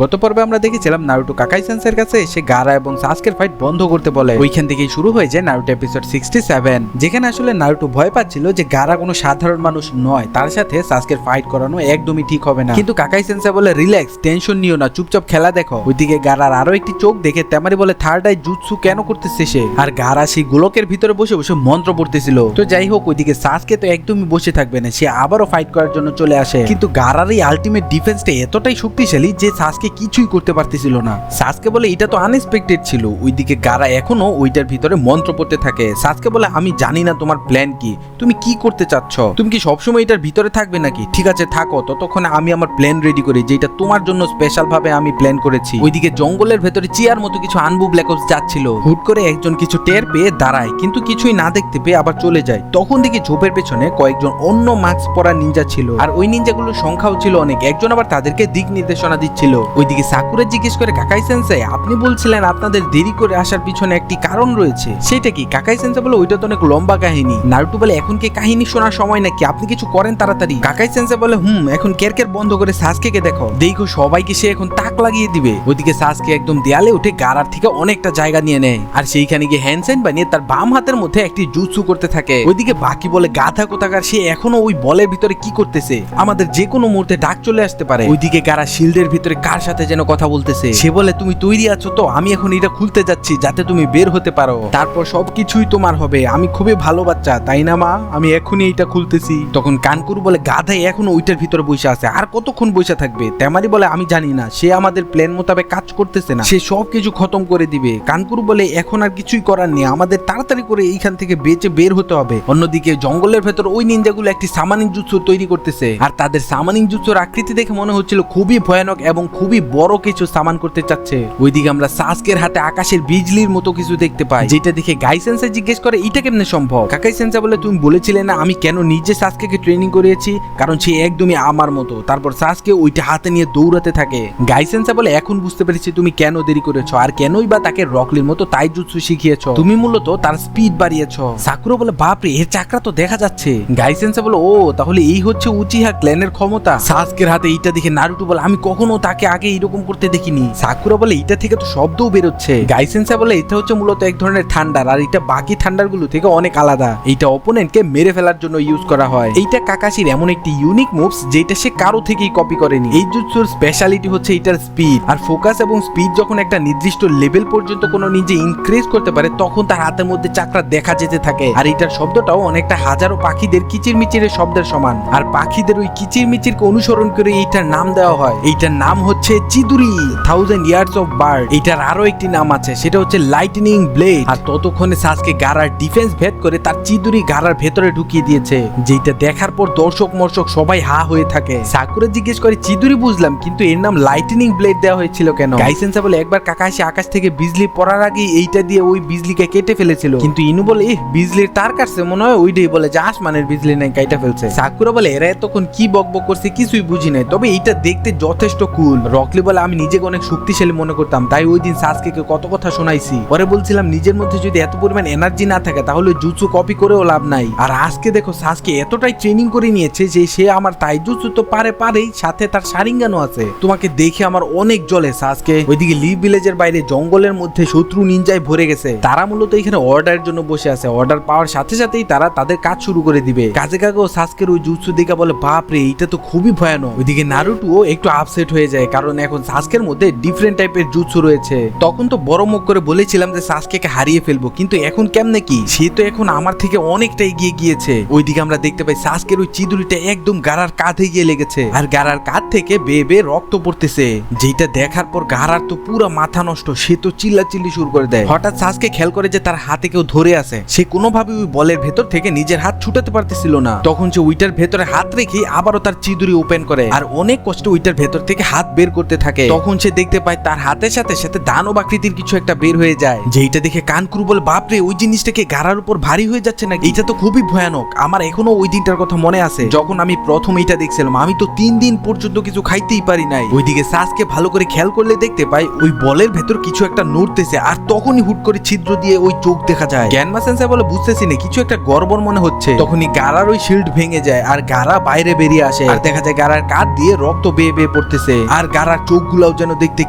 গত পর্বে আমরা দেখেছিলাম নারুটো কাকাই সেন্সের কাছে সে গারা এবং সাসকের ফাইট বন্ধ করতে বলে। ওইখান থেকেই শুরু হয়ে যায় নারুটো এপিসোড 67, যেখানে আসলে নারুটো ভয় পাচ্ছিল যে গারা কোনো সাধারণ মানুষ নয়, তার সাথে সাসকের ফাইট করানো একদমই ঠিক হবে না। কিন্তু কাকাই সেন্সে বলে রিল্যাক্স, টেনশন নিও না, চুপচাপ খেলা দেখো। ওইদিকে গারার আরো একটি চোখ দেখে তেমারি বলে থার্ড আই জুৎসু কেন করতেছে সে, আর গারা সেই গোলকের ভিতরে বসে বসে মন্ত্র পড়তেছিল। তো যাই হোক, ওইদিকে সাসকে তো একদমই বসে থাকবে না, সে আবারও ফাইট করার জন্য চলে আসে। কিন্তু গারার এই আলটিমেট ডিফেন্সটা এতটাই শক্তিশালী যে সাসকে কিছুই করতে পারতেছিল না। সাসকে বলে এটা তো আনএক্সপেক্টেড ছিল। ওইদিকে গারা এখনো ওইটার ভিতরে মন্ত্র পড়তে থাকে। সাসকে বলে আমি জানি না তোমার প্ল্যান কি, তুমি কি করতে চাচ্ছ, তুমি কি সবসময় এটার ভিতরে থাকবে নাকি? ঠিক আছে থাকো, ততক্ষণে আমি আমার প্ল্যান রেডি করি, যেটা তোমার জন্য স্পেশাল ভাবে আমি প্ল্যান করেছি। ওইদিকে জঙ্গলের ভেতরে চিয়ার মতো কিছু আনবু ব্ল্যাক অপস যাচ্ছিল। হুট করে একজন কিছু টের পেয়ে দাঁড়ায়, কিন্তু কিছুই না দেখতে পেয়ে আবার চলে যায়। তখন দেখি ঝোপের পেছনে কয়েকজন অন্য মাস্ক পরা নিনজা ছিল, আর ওই নিনজাগুলোর সংখ্যাও ছিল অনেক। একজন আবার তাদেরকে দিক নির্দেশনা দিচ্ছিল। ওইদিকে সাকুরা জিজ্ঞেস করে কাকাই সেন্সেই আপনি বলছিলেন আপনাদের দেরি করে আসার পিছনে একটি কারণ রয়েছে, সেটা কি? কাকাই সেন্সে বলে ওইটা তো অনেক লম্বা কাহিনী। নারুটো বলে এখন কি কাহিনী শোনার সময় নাকি, আপনি কিছু করেন তাড়াতাড়ি। কাকাই সেন্সে বলে এখন কেরকের বন্ধ করে সাসকে দেখো, দেখো সবাইকে সে এখন তাক লাগিয়ে দিবে। ওইদিকে সাসকে একদম দেয়ালে উঠে গারার থেকে অনেকটা জায়গা নিয়ে নেয়, আর সেইখানে গিয়ে হ্যান্ড সাইন বানিয়ে তার বাম হাতের মধ্যে একটি জুৎসু করতে থাকে। ওইদিকে বাকি বলে গাধা কোথাকার, সে এখনো ওই বলের ভিতরে কি করতেছে, আমাদের যে কোনো মুহূর্তে ডাক চলে আসতে পারে। ওইদিকে গারা শিল্ডের ভিতরে কার সাথে যেন কথা বলতেছে। সে বলে তুমি তৈরি আছো তো, আমি এখন এটা খুলতে যাচ্ছি যাতে তুমি বের হতে পারো, তারপর সবকিছুই তোমার হবে। আমি খুবই ভালো বাচ্চা তাই না মা, আমি এখনই এইটা খুলতেছি। তখন কানকুরু বলে গাধা এখনো ওইটার ভিতরে বসে আছে, আর কতক্ষণ বসে থাকবে? তেমারি বলে আমি জানি না, সে আমাদের প্ল্যান মোতাবেক কাজ করতেছে না, সে সবকিছু খতম করে দিবে। কানকুরু বলে এখন আর কিছুই করার নেই, আমাদের তাড়াতাড়ি করে এইখান থেকে বেঁচে বের হতে হবে। অন্যদিকে জঙ্গলের ভেতর ওই নিনজাগুলো একটি সামানিং জুৎসু তৈরি করতেছে, আর তাদের সামানিং জুৎসুর আকৃতি দেখে মনে হচ্ছিল খুবই ভয়ানক এবং খুবই বড় কিছু সামান করতে চাচ্ছে। ওইদিকে আমরা সাসকের হাতে আকাশের বিজলির মতো কিছু দেখতে পাই, যেটা দেখে গাই সেন্সে জিজ্ঞেস করে এটা কেমনে সম্ভব? কাকাই সেন্সে বলে তুমি বলেছিলে না আমি কেন নিজে সাসকে ট্রেনিং করিয়েছি, কারণ সে একদমই আমার মতো। তারপর সাসকে ওইটা হাতে নিয়ে দৌড়াতে থাকে। গাই সেন্সে বলে এখন বুঝতে পেরেছি তুমি কেন দেরি করেছো, আর কেনই বা তাকে রকলির মতো তাই জুৎসু শিখিয়েছো, তুমি মূলত তার স্পিড বাড়িয়েছো। সাকুরা বলে বাপরে এর চাকরা তো দেখা যাচ্ছে। গাই সেন্সে বলে ও তাহলে এই হচ্ছে উচিহা ক্ল্যানের ক্ষমতা। সাসকের হাতে এইটা দেখে নারুটো বলে আমি কখনো তাকে আগে এরকম করতে দেখিনি। সাকুরা বলে এটা থেকে তো শব্দও বেরোচ্ছে। গাই সেন্সে বলে এটা হচ্ছে মূলত এক ধরনের ঠান্ডার, আর এটা বাকি ঠান্ডার গুলো থেকে অনেক আলাদা। এইটা অপোনেন্টকে মেরে ফেলার জন্য ইউজ করা হয়। এইটা কাকাশির এমন একটি ইউনিক মুভস যেটা সে কারো থেকেই কপি করেনি। এই জুৎসুর স্পেশালিটি হচ্ছে এটার স্পিড আর ফোকাস, এবং স্পিড যখন একটা নির্দিষ্ট লেভেল পর্যন্ত কোনো নিজে ইনক্রিজ করতে পারে তখন তার হাতের মধ্যে চাকরা দেখা যেতে থাকে। আর এটার শব্দটাও অনেকটা হাজারো পাখিদের কিচিরমিচিরের শব্দের সমান, আর পাখিদের ওই কিচিরমিচিরকে অনুসরণ করে এইটার নাম দেওয়া হয়। এইটার নাম হচ্ছে চিদুরি, 1000 ইয়ার্স অফ বার্ড। এইটার আরো একটি নাম আছে, সেটা হচ্ছে লাইটনিং ব্লেড। আর ততক্ষণে সাসকে গারার ডিফেন্স ভেদ করে তার চিদুরি গারার ভেতরে ঢুকিয়ে দিয়েছে, যেটা দেখার পর দর্শক মর্শক সবাই হা হয়ে থাকে। সাকুরা জিজ্ঞেস করে চিদুরি বুঝলাম, কিন্তু এর নাম লাইটনিং ব্লেড দেওয়া হয়েছিল কেন? গাইসেন্সা বলে একবার কাকা এসে আকাশ থেকে বিজলি পড়ার আগে এইটা দিয়ে ওই বিজলিকে কেটে ফেলেছিল, কিন্তু ইনু বলে বিজলির তার কাটছে মনে হয়, ওইটাই বলে যে আসমানের বিজলি নাই কাইটা ফেলছে। সাকুরা বলে এরা এতক্ষণ কি বকবক করছে কিছুই বুঝি নাই, তবে এইটা দেখতে যথেষ্ট কুল। রকলি বলে আমি নিজেকে অনেক শক্তিশালী মনে করতাম, তাই ওই দিন সাসকে কত কথা শোনাইছি, পরে বলছিলাম নিজের মধ্যে যদি এত পরিমাণ এনার্জি না থাকে তাহলে জুৎসু কপি করেও লাভ নাই। আর আজকে দেখো সাসকে এতটাই ট্রেনিং করে নিয়েছে যে সে আমার তাই জুৎসু তো পারেই, সাথে তার শারিঙ্গানও আছে। তোমাকে দেখে আমার অনেক জ্বলে সাসকে। ওইদিকে লি ভিলেজের বাইরে জঙ্গলের মধ্যে শত্রু নিনজায় ভরে গেছে, তারা মূলত এখানে অর্ডারের জন্য বসে আছে। অর্ডার পাওয়ার সাথে সাথেই তারা তাদের কাজ শুরু করে দিবে। কাজে কাগো সাসকের ওই জুৎসু দেখে বলে বাপরে এটা তো খুবই ভয়ানক। ওইদিকে নারুটোও একটু আপসেট হয়ে যায়, কারণ এখন সাসকের মধ্যে ডিফারেন্ট টাইপের জুৎসু রয়েছে। তখন তো বড় মুখ করে বলেছিলাম যে সাসকে হারিয়ে ফেলবো, কিন্তু এখন কেমনে কি, সে তো এখন আমার থেকে অনেকটা এগিয়ে গিয়েছে। ওইদিকে আমরা দেখতে পাই সাসকের ওই চিদুরিটা একদম গারার কাঁধে গিয়ে লেগেছে, আর গারার কাঁধ থেকে বেয়ে বেয়ে রক্ত পড়তেছে, যেটা দেখার পর গারার তো পুরো মাথা নষ্ট। সে তো চিল্লাচিল্লি শুরু করে দেয়। হঠাৎ সাসকে খেয়াল করে যে তার হাতে কেউ ধরে আছে। সে কোনোভাবে ওই বলের ভেতর থেকে নিজের হাত ছুটাতে পারতেছিল না। তখন সে ওইটার ভেতরে হাত রেখে আবারও তার চিদুরি ওপেন করে, আর অনেক কষ্টে ওইটার ভেতর থেকে হাত বের করতে থাকে। তখন সে দেখতে পায় তার হাতের সাথে সাথে দানব আকৃতির কিছু একটা বের হয়ে যায়, যেটা দেখে কানকুরু বলে বাপরে ওই জিনিসটাকে গারার উপর ভারী হয়ে যাচ্ছে না, এটা তো খুবই ভয়ানক। আমার এখনো ওই দিনটার কথা মনে আছে যখন আমি প্রথম এটা দেখছিলাম, আমি তো 3 দিন পর্যন্ত কিছু খাইতেই পারি নাই। ওইদিকে সাসকে ভালো করে খেয়াল করলে দেখতে পাই ওই বলের ভেতর কিছু একটা নড়তেছে, আর তখনই হুট করে ছিদ্র দিয়ে ওই চোখ দেখা যায়। জ্ঞানমা সেন্সে বলে বুঝতেছি না কিছু একটা গড়বড় মনে হচ্ছে। তখনই গারার ওই শিল্ড ভেঙে যায়, আর গারা বাইরে বেরিয়ে আসে, আর দেখা যায় গারার কাঁধ দিয়ে রক্ত বেয়ে বেয়ে পড়তেছে, আর গারা গারার চোখগুলাও যেন দেখতে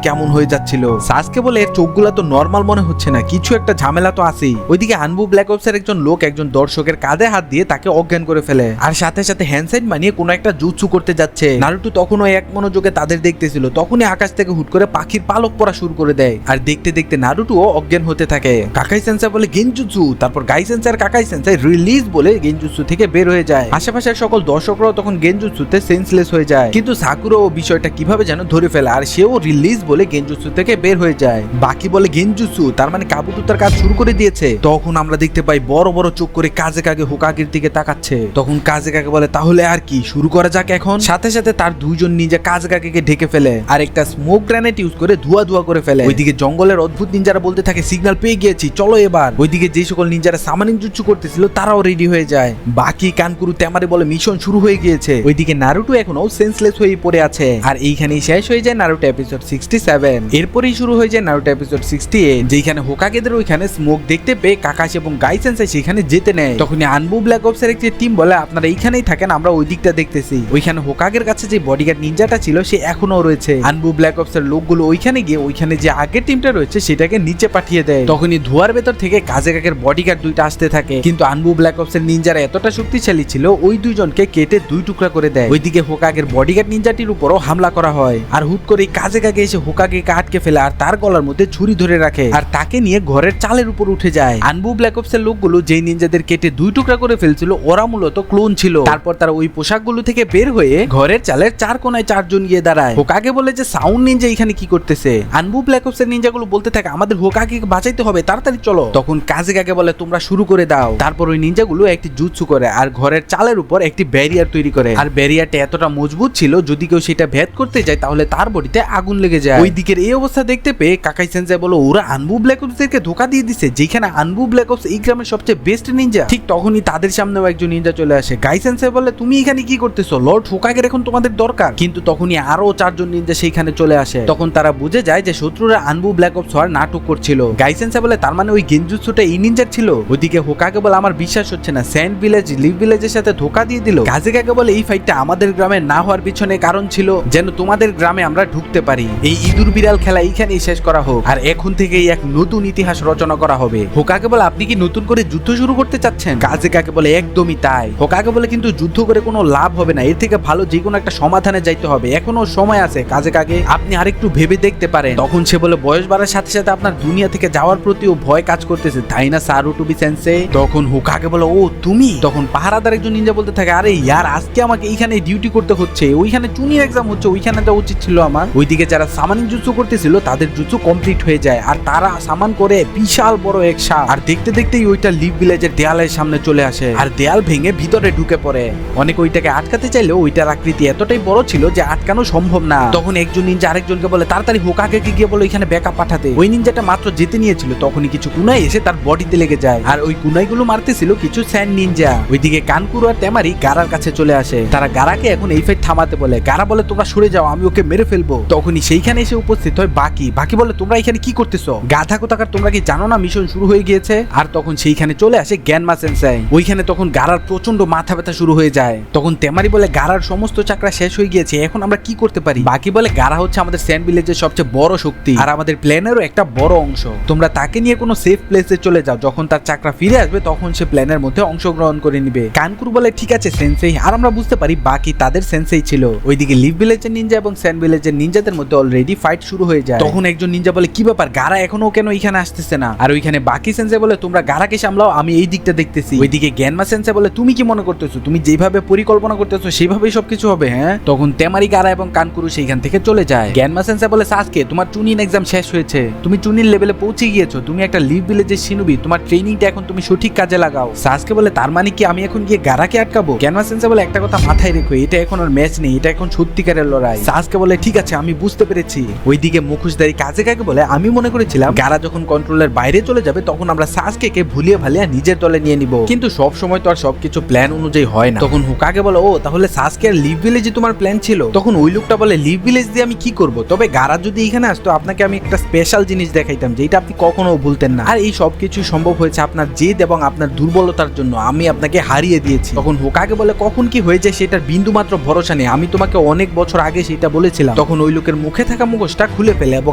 কেমন হয়ে যাচ্ছিল। সাসকে বলে এর চোখগুলা তো নরমাল মনে হচ্ছে না, কিছু একটা ঝামেলা তো আছেই। ওইদিকে আনবু ব্ল্যাক অপসের একজন লোক একজন দর্শকের কাঁধে হাত দিয়ে তাকে অজ্ঞান করে ফেলে, আর সাথে সাথে হ্যান্ডসাইড মানিয়ে কোনো একটা জুৎসু করতে যাচ্ছে। নারুটো তখনও এক মনোযোগে তাদের দেখতেছিল, তখনই আকাশ থেকে হুট করে পাখির পালক পড়া শুরু করে দেয়, আর দেখতে দেখতে নারুটোও অজ্ঞান হতে থাকে। কাকাই সেন্সাই বলে গেনজুৎসু, তারপর গাই সেন্সাই আর কাকাই সেন্সাই রিলিজ বলে গেনজুৎসু থেকে বের হয়ে যায়। আশেপাশের সকল দর্শকরাও তখন গেনজুৎসুতে সেন্সলেস হয়ে যায়, কিন্তু সাকুরা ও বিষয়টা কিভাবে যেন ধরে ফেলে, আর সেও রিলিজ বলে গেনজুৎসু থেকে বের হয়ে যায়। বাকি বলে গেনজুৎসু, তার মানে কাবুতো তার কাজ শুরু করে দিয়েছে। তখন আমরা দেখতে পাই বড় বড় চোখ করে কাজেকাগে হোকাগের দিকে তাকাচ্ছে। তখন কাজেকাগে বলে তাহলে আর কি, শুরু করা যাক এখন। সাথে সাথে তার দুইজন নিনজা কাজেকাগে ঢেকে ফেলে আর একটা স্মোক গ্রেনেড ইউজ করে ধোয়া ধোয়া করে ফেলে। ওইদিকে জঙ্গলের অদ্ভুত নিনজারা বলতে থাকে সিগন্যাল পেয়ে গিয়েছি, চলো এবার। ওইদিকে যে সকল নিনজারা সামানিং জুৎসু করতেছিল তারাও রেডি হয়ে যায়। বাকি কানকুরু তেমারে বলে মিশন শুরু হয়ে গিয়েছে। ওইদিকে নারুটো এখনো সেন্সলেস হয়ে পড়ে আছে, আর এইখানেই শেষ হয়ে যায় নারুটো এপিসোড 67। এরপরেই শুরু হয়ে যায় নারুটো এপিসোড 68, যেখানে হোকাগেদের ওইখানে স্মোক দেখতে পেয়ে কাকাশি এবং গাই সেন্সাই সেখানে যেতে নেয়। তখনই আনবু ব্ল্যাক অপসের একটি টিম বলে আপনারা এইখানেই থাকেন, আমরা ওই দিকটা দেখতেছি। ওইখানে হোকাগের কাছে যে বডিগার্ড নিনজাটা ছিল সে এখনো রয়েছে। আনবু ব্ল্যাক অপসের লোকগুলো ওইখানে গিয়ে ওইখানে যে আগের টিমটা রয়েছে সেটাকে নিচে পাঠিয়ে দেয়। তখনই ধোয়ার ভেতর থেকে কাজেকাগের বডিগার্ড দুইটা আসতে থাকে, কিন্তু আনবু ব্ল্যাক অপসের নিনজারা এতটা শক্তিশালী ছিল ওই দুইজনকে কেটে দুই টুকরা করে দেয়। ওইদিকে হোকাগের বডিগার্ড নিনজাটির উপরও হামলা করা হয়, আর হুট করে কাজেকাগে এসে হোকাগেকে আটকে ফেলে আর তার গলার মধ্যে ছুরি ধরে রাখে, আর তাকে নিয়ে ঘরের চালের উপর উঠে যায়। আনবু ব্ল্যাক অপসের লোকগুলো যেই নিনজাদের কেটে দুই টুকরা করে ফেলছিল ওরা মূলত ক্লোন ছিল। তারপর তারা ওই পোশাকগুলো থেকে বের হয়ে ঘরের চালের চার কোনায় চারজন গিয়ে দাঁড়ায়। হোকাগে বলে যে সাউন্ড নিনজা এখানে কি করতেছে। আনবু ব্ল্যাক অপসের নিনজাগুলো বলতে থাকে আমাদের হোকাগেকে বাঁচাইতে হবে, তাড়াতাড়ি চলো। তখন কাজেকাগে বলে তোমরা শুরু করে দাও। তারপর ওই নিনজাগুলো একটি জুৎসু করে আর ঘরের চালের উপর একটি ব্যারিয়ার তৈরি করে, আর ব্যারিয়ারটা এতটা মজবুত ছিল যদি কেউ সেটা ভেদ করতে যায় তাহলে তার বডিতে আগুন লেগে যায়। ওই দিকের এই অবস্থা দেখতে পেয়ে কাকাই সেন্সাই বলো ওরা আনবু ব্ল্যাক অপসকে ধোকা দিয়ে দিছে, যেখানে আনবু ব্ল্যাক অপস এই গ্রামের সবচেয়ে বেস্ট নিনজা। ঠিক তখনই তাদের সামনেও একজন নিনজা চলে আসে। গাই সেন্সাই বলে তুমি এখানে কি করতেছো, লর্ড হোকাগের এখন তোমাদের দরকার। কিন্তু তখনই আরো চারজন নিনজা সেইখানে চলে আসে। তখন তারা বুঝে যায় যে শত্রুরা আনবু ব্ল্যাক অপস হওয়ার নাটক করছিল। গাই সেন্সাই বলে তার মানে ওই গেনজুৎসুটা এই নিনজার ছিল। ওইদিকে হোকাগে বলে আমার বিশ্বাস হচ্ছে না, স্যান্ড ভিলেজ লিভ ভিলেজের সাথে ধোকা দিয়ে দিল। কাজেকাগে বলে এই ফাইটটা আমাদের গ্রামে না হওয়ার পিছনে কারণ ছিল যেন তোমাদের গ্রামে আমরা ঢুকতে পারি। এই ইঁদুর বিড়াল খেলা এইখানেই শেষ করা হোক, আর এখন থেকেই এক নতুন ইতিহাস রচনা করা হবে। হোকাগে বলে আপনি কি নতুন করে যুদ্ধ শুরু করতে চাচ্ছেন? কাজেকাগে বলে একদমই তাই। হোকাগে বলে কিন্তু যুদ্ধ করে কোনো লাভ হবে না, এর থেকে ভালো যে কোনো একটা সমাধানে যাইতে হবে, এখনো সময় আছে কাজেকাগে, আপনি আরেকটু ভেবে দেখতে পারেন। তখন সে বলে বয়স বাড়ার সাথে সাথে আপনার দুনিয়া থেকে যাওয়ার প্রতিও ভয় কাজ করতেছে, তাই না সারুটোবি সেন্সেই? তখন হোকাগে বলে ও তুমি? তখন পাহারাদার একজন নিনজা বলতে থাকে আরে ইয়ার আজকে আমাকে এইখানে ডিউটি করতে হচ্ছে, ওইখানে চুনির এক্সাম হচ্ছে, ওইখানে যাওয়া উচিত ছিল আমার। ওইদিকে যারা সামানিং জুৎসু করতেছিল তাদের জুৎসু কমপ্লিট হয়ে যায়, আর তারা সামান করে বিশাল বড় এক সাপ, আর দেখতে দেখতেই ওইটা লিভ ভিলেজের দেয়ালের সামনে চলে আসে, আর দেয়াল ভেঙে ভিতরে ঢুকে পড়ে। অনেক ওইটাকে আটকাতে চাইলেও ওইটার আকৃতি এতটাই বড় ছিল যে আটকানো সম্ভব না। তখন একজন নিনজা আরেকজনকে বলে তাড়াতাড়ি হোকাগেকে গিয়ে বলো এখানে ব্যাকআপ পাঠাতে। ওই নিনজাটা মাত্র যেতে নিয়েছিল তখনই কিছু কুনাই এসে তার বডিতে লেগে যায়, আর ওই কুনাইগুলো মারতেছিল কিছু স্যান্ড নিনজা। ওইদিকে কানকুরু আর তেমারি গারার কাছে চলে আসে, তারা গারাকে এখন এই ফাইট থামাতে বলে। গারা বলে তোমরা সরে যাও, আমি ওকে মেরে ফেলবো। তখনই সেইখানে এসে উপস্থিত হয় বাকি। বাকি বলে তোমরা এখানে কি করতেছো? গাধা কোথাকার, তোমরা কি জানো না মিশন শুরু হয়ে গিয়েছে? আর তখন সেইখানে চলে আসে গ্যানমা সেন্সাই। ওইখানে তখন গারার প্রচন্ড মাথা ব্যথা শুরু হয়ে যায়। তখন তেমারি বলে গারার সমস্ত চাকরা শেষ হয়ে গিয়েছে, এখন আমরা কি করতে পারি? বাকি বলে গারা হচ্ছে আমাদের স্যান্ড ভিলেজের সবচেয়ে বড় শক্তি আর আমাদের প্ল্যানেরও একটা বড় অংশ, তোমরা তাকে নিয়ে কোনো সেফ প্লেসে চলে যাও, যখন তার চাকরা ফিরে আসবে তখন সে প্ল্যানের মধ্যে অংশগ্রহণ করে নিবে। কানকুরু বলে ঠিক আছে সেন্সেই, আর আমরা বুঝতে পারি বাকি তাদের সেন্সেই ছিল। ওইদিকে লিভ ভিলেজের নিনজা এবং স্যান্ড ভিলেজের নিনজাদের মধ্যে অলরেডি ফাইট শুরু হয়ে যায়। তখন একজন নিনজা বলে কি ব্যাপার, গারা এখনো কেন এখানে আসতেছে না? আর ওইখানে বাকি সেন্সে বলে তোমরা গারাকে সামলাও, আমি এই দিকটা দেখতেছি। ওইদিকে গ্যানমা সেন্সে বলে তুমি কি মনে করতেছো তুমি যেভাবে পরিকল্পনা করতেছো সেইভাবেই সবকিছু হবে? হ্যাঁ। তখন তেমারি, গারা এবং কানকুরু সেইখান থেকে চলে যায়। গ্যানমা সেন্সে বলে সাসকে তোমার চুনিন এক্সাম শেষ হয়েছে, তুমি চুনির লেভেলে পৌঁছে গিয়েছো, তুমি একটা লিভ ভিলেজের শিনুবি, তোমার ট্রেনিংটা এখন তুমি সঠিক কাজে লাগাও। সাসকে বলে তার মানে কি আমি এখন গিয়ে গারাকে আটকাবো? গ্যানমা সেন্সে বলে একটা কথা মাথায় রেখো, এটা এখন আর ম্যাচ নেই, এটা এখন সত্যিকারের লড়াই। সাসকে বলে ঠিক আছে আমি বুঝতে পেরেছি। ওইদিকে মুখোশধারী কাজেকাগে বলে আমি মনে করেছিলাম গারা যখন কন্ট্রোলের বাইরে চলে যাবে তখন আমরা সাসকে ভুলিয়ে ভালিয়ে নিজের দলে নিয়ে নিব, কিন্তু সব সময় তো আর সবকিছু প্ল্যান অনুযায়ী হয় না। তখন হোকাগে বলে ও তাহলে সাসকে আর লিভ ভিলেজে তোমার প্ল্যান ছিল? তখন ওই লোকটা বলে লিভ ভিলেজ দিয়ে আমি কি করব, তবে গারা যদি এখানে আসতো আপনাকে আমি একটা স্পেশাল জিনিস দেখাইতাম যেটা আপনি কখনো ভুলতেন না, আর এই সবকিছু সম্ভব হয়েছে আপনার জেদ এবং আপনার দুর্বলতার জন্য, আমি আপনাকে হারিয়ে দিয়েছি। তখন হোকাগে বলে কখন কি হয়ে যায় সেটার বিন্দু মাত্র ভরসা নেই, আমি তোমাকে অনেক বছর আগে সেটা বলেছিলাম করছিলাম তখন ওই লোকের মুখে থাকা মুখোশটা খুলে ফেলে এবং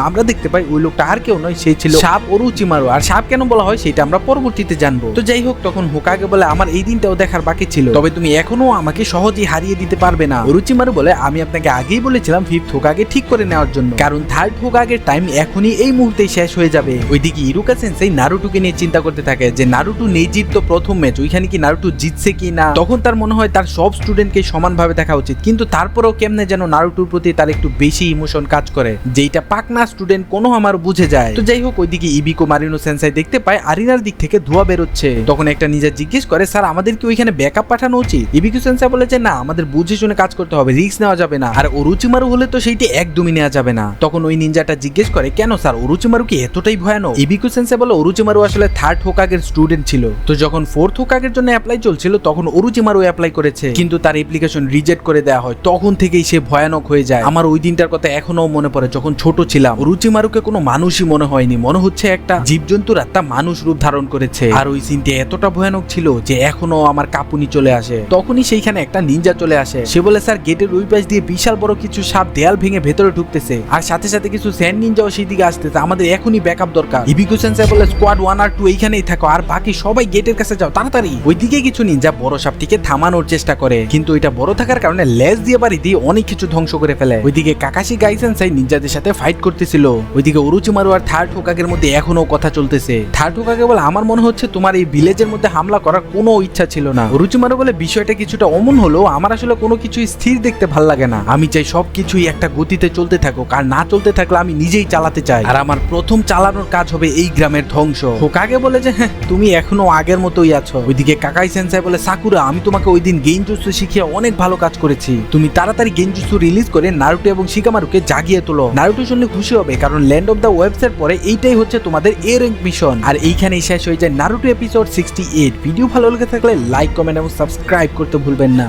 আমরা দেখতে পাই ওই লোকটা আর কেউ নয়, সেই ছিল সাপ ওরোচিমারু। আর সাপ কেন বলা হয় সেটা আমরা পরবর্তীতে জানবো। তো যাই হোক, তখন হোকাগে বলে আমার এই দিনটাও দেখার বাকি ছিল, তবে তুমি এখনো আমাকে সহজেই হারিয়ে দিতে পারবে না। ওরোচিমারু বলে আমি আপনাকে আগেই বলেছিলাম 5th হোকাগে ঠিক করে নেওয়ার জন্য, কারণ 3rd হোকাগের টাইম এখনই এই মুহূর্তেই শেষ হয়ে যাবে। ওইদিকে ইরুকা সেন্সেই নারুটোকে নিয়ে চিন্তা করতে থাকে যে নারুটো নেই জিততো প্রথম ম্যাচ, ওইখানে কি নারুটো জিতছে কি না। তখন তার মনে হয় তার সব স্টুডেন্টকে সমানভাবে দেখা উচিত, কিন্তু তারপরেও কেমনে যেন নারুটোর প্রতি তার একটু বেশি ইমোশন কাজ করে, যেটা পাকনা স্টুডেন্ট কোনো আমার বুঝে যায়। তো যাই হোক, ওইদিকে ইবিকো মারিনো সেন্সাই দেখতে পায় আরিনার দিক থেকে ধোঁয়া বেরোচ্ছে। তখন একটা নিজে জিজ্ঞেস করে স্যার আমাদের কি ওইখানে ব্যাকআপ পাঠানো উচিত? ইবিকো সেন্সাই বলে যে না, আমাদের বুঝে শুনে কাজ করতে হবে, রিস্ক নেওয়া যাবে না। আর ওরোচিমারু হলে তো সেইটি একদমই নেওয়া যাবে না। তখন ওই নিনজাটা জিজ্ঞেস করে কেন স্যার, ওরোচিমারু কি এতটাই ভয়ানক? ইবিকো সেন্সাই বলে ওরোচিমারু আসলে 3rd হোকাগের স্টুডেন্ট ছিল, তো যখন 4th হোকাগের জন্য অ্যাপ্লাই চলছিল তখন ওরোচিমারু অ্যাপ্লাই করেছে, কিন্তু তার অ্যাপ্লিকেশন রিজেক্ট করে দেওয়া হয়। তখন থেকেই সে ভয়ানক হয়ে যায়। আমার ওই দিনটার কথা এখনো মনে পড়ে, যখন ছোট ছিলাম ওরোচিমারুকে কোনো মানুষই মনে হয়নি, মনে হচ্ছে একটা জীবজন্তুর আত্মা মানুষ রূপ ধারণ করেছে। আর ওই সিনটি এতটা ভয়ানক ছিল যে এখনো আমার কাঁপুনি চলে আসে। তখনই সেইখানে একটা নিনজা চলে আসে, সে বলে স্যার গেটের ওই পাশ দিয়ে বিশাল বড় কিছু সাপ দেয়াল ভেঙে ভেতরে ঢুকতেছে, আর সাথে সাথে কিছু স্যান্ড নিনজাও সেই দিকে আসতেছে, আমাদের এখনই ব্যাকআপ দরকার। ইবিকো সেন্সাই বলে স্কোয়াড 1 আর 2 এইখানেই থাকো, আর বাকি সবাই গেটের কাছে যাও তাড়াতাড়ি। ওইদিকে কিছু নিনজা বড় সাপটিকে থামানোর চেষ্টা করে, কিন্তু এটা বড় থাকার কারণে লেজ দিয়ে বাড়ি দিয়ে অনেক কিছু ধ্বংস করে ফেলে। ওইদিকে কাকাশি গাই সেন্সাই নিনজাদের সাথে ফাইট করতেছিল। ওইদিকে ওরোচিমারু আর 3rd হোকাগের মধ্যে এখনো কথা চলতেছে। 3rd হোকাগে বলে আমার মনে হচ্ছে তোমার এই ভিলেজের মধ্যে হামলা করার কোনো ইচ্ছা ছিল না। ওরোচিমারু বলে বিষয়টা কিছুটা অমন হলো, আমার আসলে কোনো কিছুই স্থির দেখতে ভাল লাগে না, আমি চাই সবকিছুই একটা গতিতে চলতে থাকুক, আর না চলতে থাকলে আমি নিজেই চালাতে চাই, আর আমার প্রথম চালানোর কাজ হবে এই গ্রামের ধ্বংস। হোকাগে বলে যে হ্যাঁ তুমি এখনো আগের মতোই আছো। ওইদিকে কাকাই সেন্সাই বলে সাকুরা আমি তোমাকে ওই দিন গেনজুৎসু শিখিয়ে অনেক ভালো কাজ করেছি, তুমি তাড়াতাড়ি গেনজুৎসু রিলিজ করে নারুটো এবং শিকামারুকে জাগিয়ে তোলো। নারুটো শুনলে খুশি হবে, কারণ ল্যান্ড অফ দ্য ওয়েবসের পরে এইটাই হচ্ছে তোমাদের এ র্যাঙ্ক মিশন। আর এইখানেই শেষ হয়ে যায় নারুটো এপিসোড 68। ভিডিও ভালো লেগে থাকলে লাইক, কমেন্ট এবং সাবস্ক্রাইব করতে ভুলবেন না।